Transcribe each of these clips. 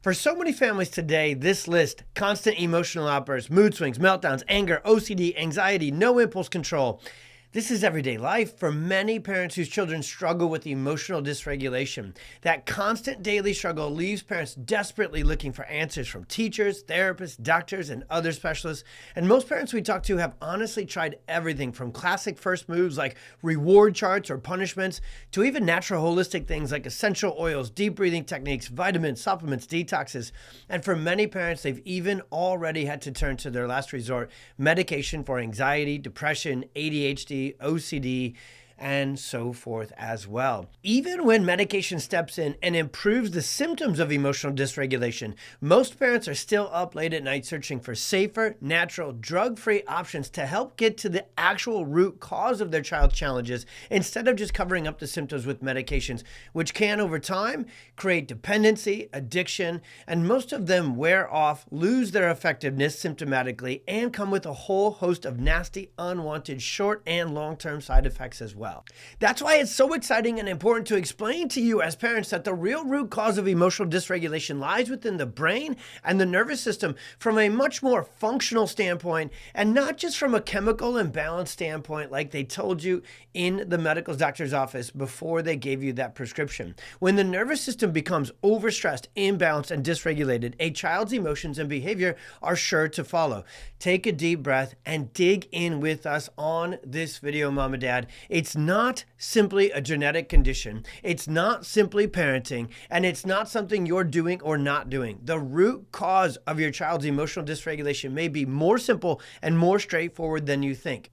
For so many families today, this list, constant emotional outbursts, mood swings, meltdowns, anger, OCD, anxiety, no impulse control, this is everyday life for many parents whose children struggle with emotional dysregulation. That constant daily struggle leaves parents desperately looking for answers from teachers, therapists, doctors, and other specialists. And most parents we talk to have honestly tried everything from classic first moves like reward charts or punishments to even natural holistic things like essential oils, deep breathing techniques, vitamins, supplements, detoxes. And for many parents, they've even already had to turn to their last resort, medication for anxiety, depression, ADHD, OCD, and so forth as well. Even when medication steps in and improves the symptoms of emotional dysregulation, most parents are still up late at night searching for safer, natural, drug-free options to help get to the actual root cause of their child's challenges instead of just covering up the symptoms with medications, which can over time create dependency, addiction, and most of them wear off, lose their effectiveness symptomatically, and come with a whole host of nasty, unwanted short and long-term side effects as well. That's why it's so exciting and important to explain to you as parents that the real root cause of emotional dysregulation lies within the brain and the nervous system from a much more functional standpoint and not just from a chemical imbalance standpoint like they told you in the medical doctor's office before they gave you that prescription. When the nervous system becomes overstressed, imbalanced, and dysregulated, a child's emotions and behavior are sure to follow. Take a deep breath and dig in with us on this video, Mom and Dad. It's not simply a genetic condition. It's not simply parenting, and it's not something you're doing or not doing. The root cause of your child's emotional dysregulation may be more simple and more straightforward than you think.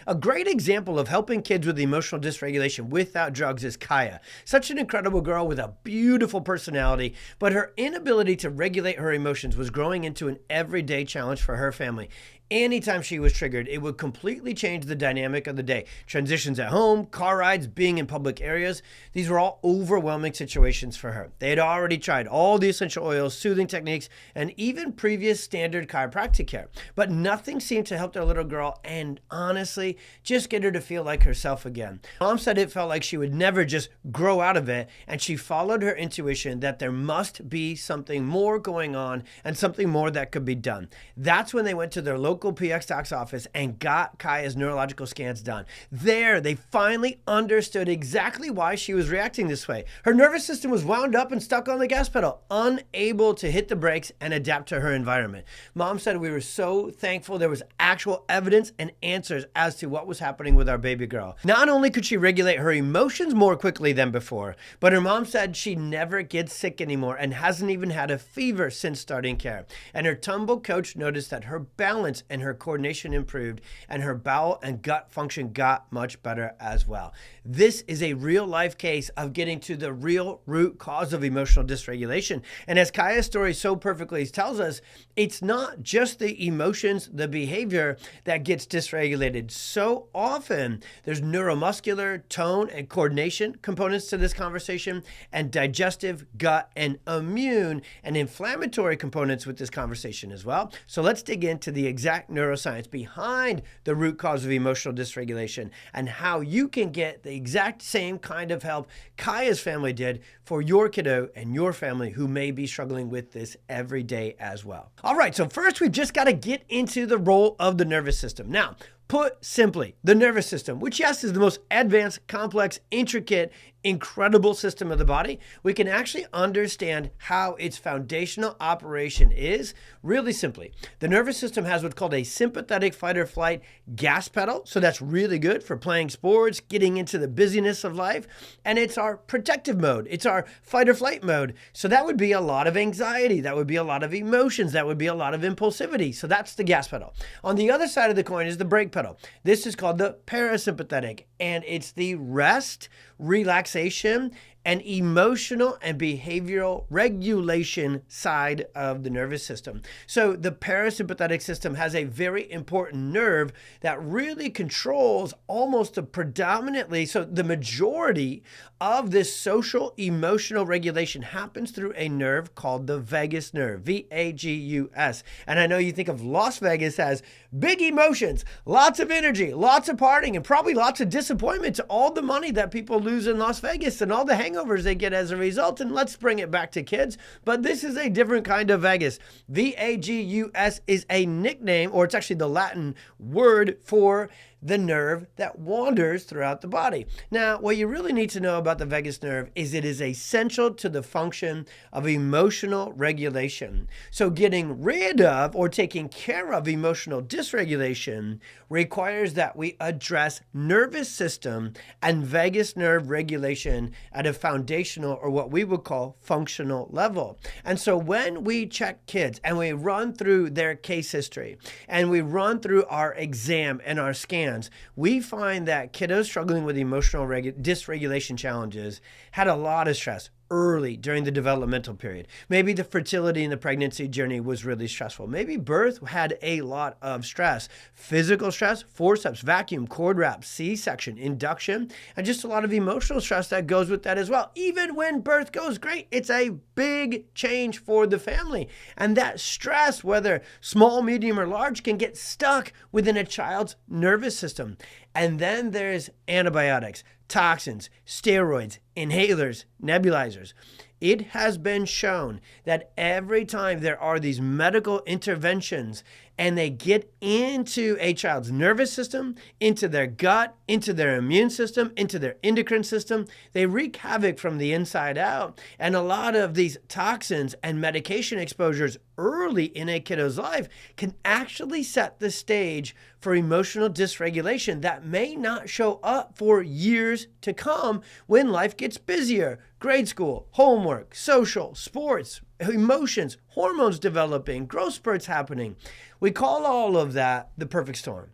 A great example of helping kids with emotional dysregulation without drugs is Kaya. Such an incredible girl with a beautiful personality, but her inability to regulate her emotions was growing into an everyday challenge for her family. Anytime she was triggered, it would completely change the dynamic of the day. Transitions at home, car rides, being in public areas, these were all overwhelming situations for her. They had already tried all the essential oils, soothing techniques, and even previous standard chiropractic care. But nothing seemed to help their little girl and honestly, just get her to feel like herself again. Mom said it felt like she would never just grow out of it, and she followed her intuition that there must be something more going on and something more that could be done. That's when they went to their local PX Doc's office and got Kaya's neurological scans done. There, they finally understood exactly why she was reacting this way. Her nervous system was wound up and stuck on the gas pedal, unable to hit the brakes and adapt to her environment. Mom said we were so thankful there was actual evidence and answers as to what was happening with our baby girl. Not only could she regulate her emotions more quickly than before, but her mom said she never gets sick anymore and hasn't even had a fever since starting care. And her tumble coach noticed that her balance and her coordination improved, and her bowel and gut function got much better as well. This is a real life case of getting to the real root cause of emotional dysregulation. And as Kaya's story so perfectly tells us, it's not just the emotions, the behavior that gets dysregulated. So often there's neuromuscular, tone, and coordination components to this conversation, and digestive, gut, and immune and inflammatory components with this conversation as well. So let's dig into the exact neuroscience behind the root cause of emotional dysregulation and how you can get the exact same kind of help Kaya's family did for your kiddo and your family who may be struggling with this every day as well. All right, so first we've just got to get into the role of the nervous system. Now, put simply, the nervous system, which yes is the most advanced, complex, intricate, incredible system of the body, we can actually understand how its foundational operation is really simply. The nervous system has what's called a sympathetic fight or flight gas pedal. So that's really good for playing sports, getting into the busyness of life. And it's our protective mode. It's our fight or flight mode. So that would be a lot of anxiety. That would be a lot of emotions. That would be a lot of impulsivity. So that's the gas pedal. On the other side of the coin is the brake pedal. This is called the parasympathetic, and it's the rest, relaxation, and emotional and behavioral regulation side of the nervous system. So the parasympathetic system has a very important nerve that really controls almost predominantly, so the majority of this social emotional regulation happens through a nerve called the vagus nerve, V-A-G-U-S. And I know you think of Las Vegas as big emotions, lots of energy, lots of partying, and probably lots of disappointment to all the money that people lose in Las Vegas and all the hangovers hangovers they get as a result. And let's bring it back to kids. But this is a different kind of vagus. Vagus is a nickname, or it's actually the Latin word for the nerve that wanders throughout the body. Now, what you really need to know about the vagus nerve is it is essential to the function of emotional regulation. So getting rid of or taking care of emotional dysregulation requires that we address nervous system and vagus nerve regulation at a foundational, or what we would call functional level. And so when we check kids and we run through their case history and we run through our exam and our scans, we find that kiddos struggling with emotional dysregulation challenges had a lot of stress early during the developmental period. Maybe the fertility and the pregnancy journey was really stressful. Maybe birth had a lot of stress. Physical stress, forceps, vacuum, cord wrap, C-section, induction, and just a lot of emotional stress that goes with that as well. Even when birth goes great, it's a big change for the family. And that stress, whether small, medium, or large, can get stuck within a child's nervous system. And then there's antibiotics, toxins, steroids, inhalers, nebulizers. It has been shown that every time there are these medical interventions and they get into a child's nervous system, into their gut, into their immune system, into their endocrine system, they wreak havoc from the inside out. And a lot of these toxins and medication exposures early in a kiddo's life can actually set the stage for emotional dysregulation that may not show up for years to come when life gets busier. Grade school, homework, social, sports, emotions, hormones developing, growth spurts happening. We call all of that the perfect storm.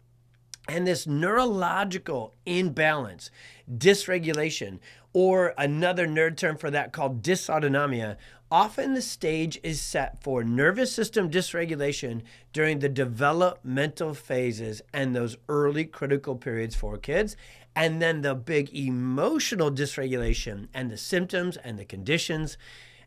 And this neurological imbalance, dysregulation, or another nerd term for that called dysautonomia, often the stage is set for nervous system dysregulation during the developmental phases and those early critical periods for kids. And then the big emotional dysregulation and the symptoms and the conditions,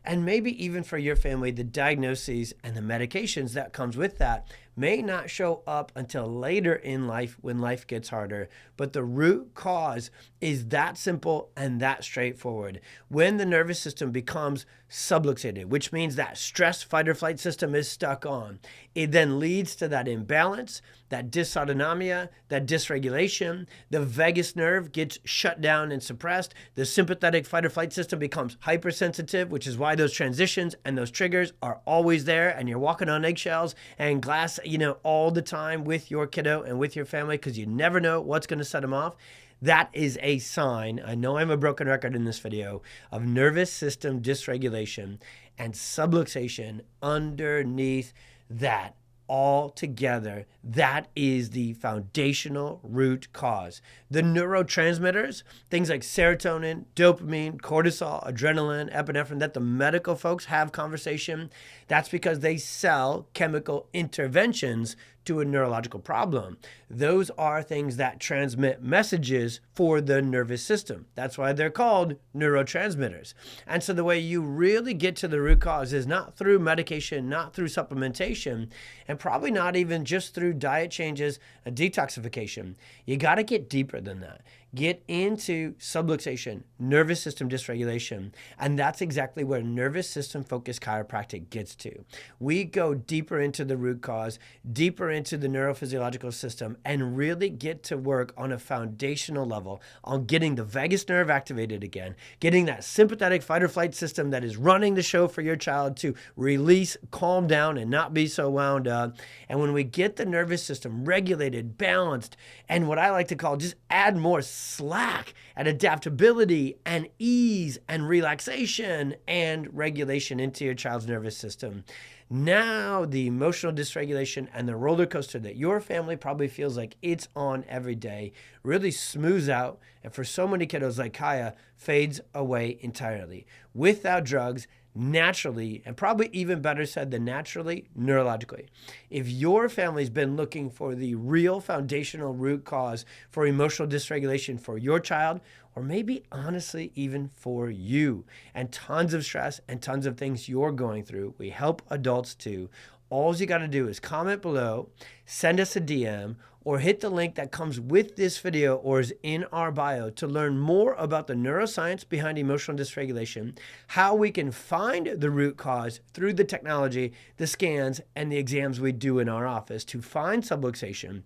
and maybe even for your family, the diagnoses and the medications that comes with that may not show up until later in life when life gets harder. But the root cause is that simple and that straightforward. When the nervous system becomes subluxated, which means that stress fight or flight system is stuck on, it then leads to that imbalance, that dysautonomia, that dysregulation. The vagus nerve gets shut down and suppressed. The sympathetic fight or flight system becomes hypersensitive, which is why those transitions and those triggers are always there, and you're walking on eggshells and glass, all the time with your kiddo and with your family, because you never know what's going to set them off. That is a sign, I know I'm a broken record in this video, of nervous system dysregulation and subluxation underneath that. All together, that is the foundational root cause. The neurotransmitters, things like serotonin, dopamine, cortisol, adrenaline, epinephrine, that the medical folks have conversation, that's because they sell chemical interventions to a neurological problem. Those are things that transmit messages for the nervous system. That's why they're called neurotransmitters. And so the way you really get to the root cause is not through medication, not through supplementation, and probably not even just through diet changes and detoxification. You got to get deeper than that. Get into subluxation, nervous system dysregulation, and that's exactly where nervous system focused chiropractic gets to. We go deeper into the root cause, deeper into the neurophysiological system, and really get to work on a foundational level on getting the vagus nerve activated again, getting that sympathetic fight or flight system that is running the show for your child to release, calm down, and not be so wound up. And when we get the nervous system regulated, balanced, and what I like to call just add more slack and adaptability and ease and relaxation and regulation into your child's nervous system, now the emotional dysregulation and the roller coaster that your family probably feels like it's on every day really smooths out, and for so many kiddos like Kaya, fades away entirely without drugs, naturally, and probably even better said than naturally, neurologically. If your family's been looking for the real foundational root cause for emotional dysregulation for your child, or maybe honestly even for you, and tons of stress and tons of things you're going through, we help adults too. All you got to do is comment below, send us a DM, or hit the link that comes with this video or is in our bio to learn more about the neuroscience behind emotional dysregulation, how we can find the root cause through the technology, the scans, and the exams we do in our office to find subluxation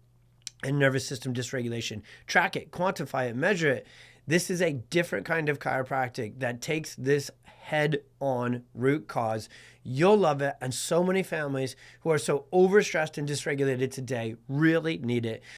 and nervous system dysregulation. Track it, quantify it, measure it. This is a different kind of chiropractic that takes this head-on root cause. You'll love it, and so many families who are so overstressed and dysregulated today really need it.